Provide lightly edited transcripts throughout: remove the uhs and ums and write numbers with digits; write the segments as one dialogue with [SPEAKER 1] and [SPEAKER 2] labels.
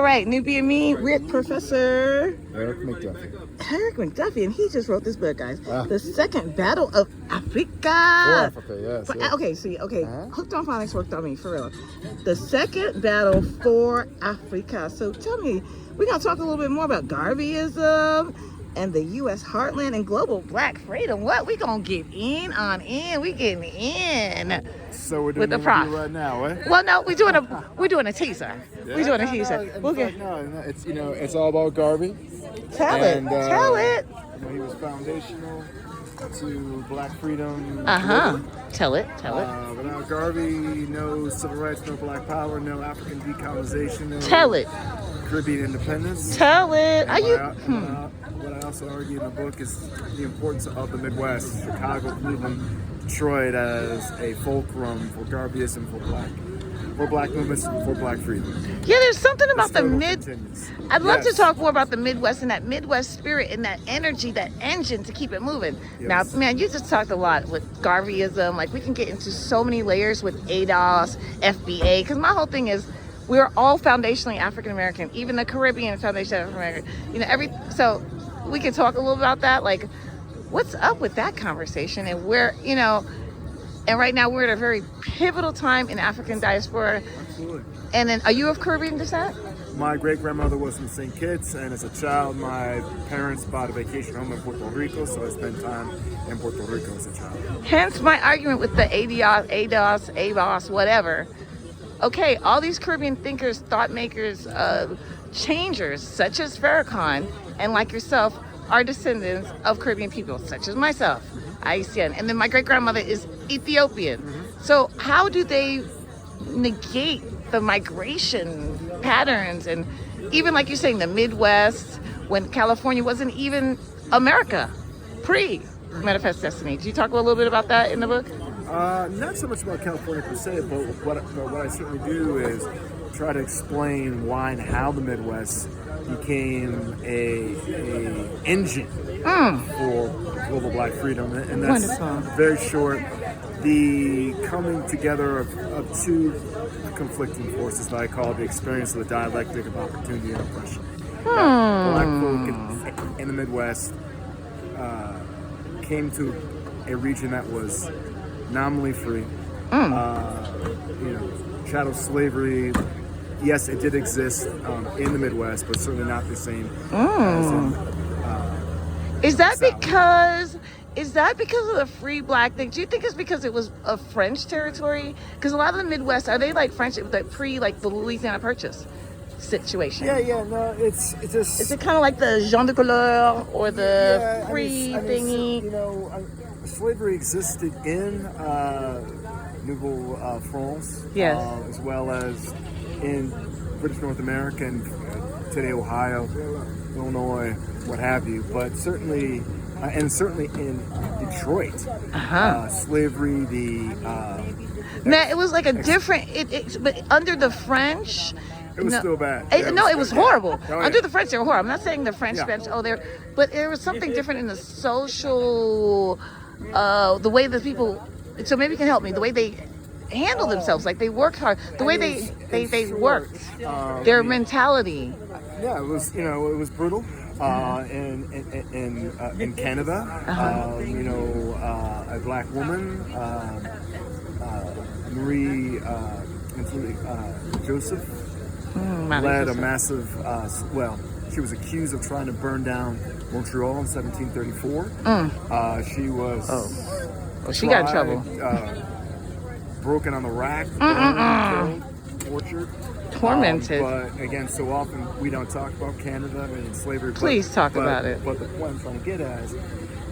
[SPEAKER 1] All right, newbie and me with Professor
[SPEAKER 2] Erick McDuffie.
[SPEAKER 1] Erick McDuffie, and he just wrote this book, guys. The Second Battle of Africa.
[SPEAKER 2] For Africa, yes.
[SPEAKER 1] Okay, see, Hooked on Phonics worked on me, for real. The Second Battle for Africa. So tell me, we're going to talk a little bit more about Garveyism and the U.S. heartland and global black freedom. What? We going to get in on in. We getting in.
[SPEAKER 2] So we're doing
[SPEAKER 1] with the Prof
[SPEAKER 2] right now, eh?
[SPEAKER 1] Well, no, we're doing a teaser.
[SPEAKER 2] Yeah,
[SPEAKER 1] we're doing a teaser.
[SPEAKER 2] It's it's all about Garvey.
[SPEAKER 1] Tell it.
[SPEAKER 2] He was foundational to black freedom.
[SPEAKER 1] Tell it.
[SPEAKER 2] Without Garvey, no civil rights, no black power, no African decolonization, no
[SPEAKER 1] Tell it.
[SPEAKER 2] Caribbean independence.
[SPEAKER 1] Tell it.
[SPEAKER 2] What I also argue in the book is the importance of the Midwest, Chicago, Cleveland, Detroit, as a fulcrum for Garveyism, for black movements, for black freedom.
[SPEAKER 1] Yeah, there's something about the
[SPEAKER 2] continues.
[SPEAKER 1] I'd love to talk more about the Midwest and that Midwest spirit and that energy, that engine to keep it moving.
[SPEAKER 2] Yes.
[SPEAKER 1] Now, man, you just talked a lot with Garveyism. Like, we can get into so many layers with ADOS, FBA, because my whole thing is we're all foundationally African American, even the Caribbean is foundationally African American. So we can talk a little about that. Like, what's up with that conversation and where, and right now we're at a very pivotal time in African diaspora.
[SPEAKER 2] Absolutely.
[SPEAKER 1] And then, are you of Caribbean descent?
[SPEAKER 2] My great-grandmother was from St. Kitts, and as a child, my parents bought a vacation home in Puerto Rico, so I spent time in Puerto Rico as a child.
[SPEAKER 1] Hence my argument with the ADOS, ABOS, whatever. Okay, all these Caribbean thinkers, thought makers, changers, such as Farrakhan, and like yourself, are descendants of Caribbean people, such as myself, Haitian. And then my great-grandmother is Ethiopian. So how do they negate the migration patterns? And even like you're saying, the Midwest, when California wasn't even America, pre-Manifest Destiny. Do you talk a little bit about that in the book?
[SPEAKER 2] Not so much about California per se, but what I certainly do is try to explain why and how the Midwest became a engine for global black freedom, and that's
[SPEAKER 1] Wonderful.
[SPEAKER 2] Very short. The coming together of two conflicting forces that I call the experience of the dialectic of opportunity and oppression. Black folk in the Midwest came to a region that was nominally free. Chattel slavery. Yes, it did exist in the Midwest, but certainly not the same as in
[SPEAKER 1] Is that
[SPEAKER 2] South.
[SPEAKER 1] because of the free black thing? Do you think it's because it was a French territory? Because a lot of the Midwest, are they like French, like the Louisiana Purchase situation?
[SPEAKER 2] Yeah, no, it's just...
[SPEAKER 1] Is it kind of like the Jean de Couleur or the free thingy?
[SPEAKER 2] Slavery existed in Nouvelle France, as well as in British North America and today Ohio, Illinois, what have you. But certainly in Detroit, slavery,
[SPEAKER 1] It was like a different. But under the French.
[SPEAKER 2] It was still bad.
[SPEAKER 1] It was horrible.
[SPEAKER 2] Oh,
[SPEAKER 1] Under the French, they were horrible. I'm not saying the French, but there was something different in the social, the way that people. So maybe you can help me. The way they handle themselves, like they worked hard. The way they worked, their mentality.
[SPEAKER 2] Yeah, it was brutal. In Canada, a black woman, Marie Joseph, led a massive, she was accused of trying to burn down Montreal in 1734. She was
[SPEAKER 1] she got in trouble.
[SPEAKER 2] Broken on the rack, killed, tortured.
[SPEAKER 1] Tormented.
[SPEAKER 2] But again, so often we don't talk about Canada and slavery.
[SPEAKER 1] Please talk about it.
[SPEAKER 2] But the point I'm trying to get at is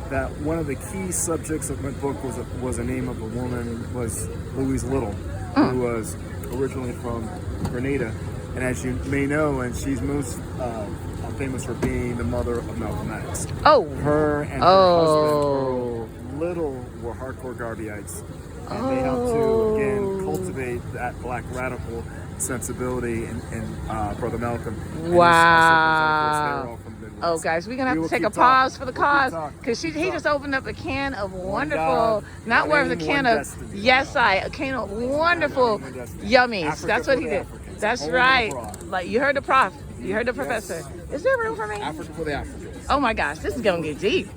[SPEAKER 2] that one of the key subjects of my book was a name of a woman, was Louise Little, who was originally from Grenada. And as you may know, and she's most famous for being the mother of Malcolm X. Her and her husband, Little, were hardcore Garveyites. And they helped to, again, cultivate that black radical sensibility in Brother Malcolm.
[SPEAKER 1] Wow. Oh, guys, we're going to have to take a pause for the cause, because he just opened up a can of wonderful, a can of wonderful yummies. That's what he did. That's
[SPEAKER 2] Only
[SPEAKER 1] right.
[SPEAKER 2] abroad.
[SPEAKER 1] Like you heard the prof. You heard the professor. Is there room for me?
[SPEAKER 2] Africa for the Africans.
[SPEAKER 1] Oh my gosh, this is gonna get deep.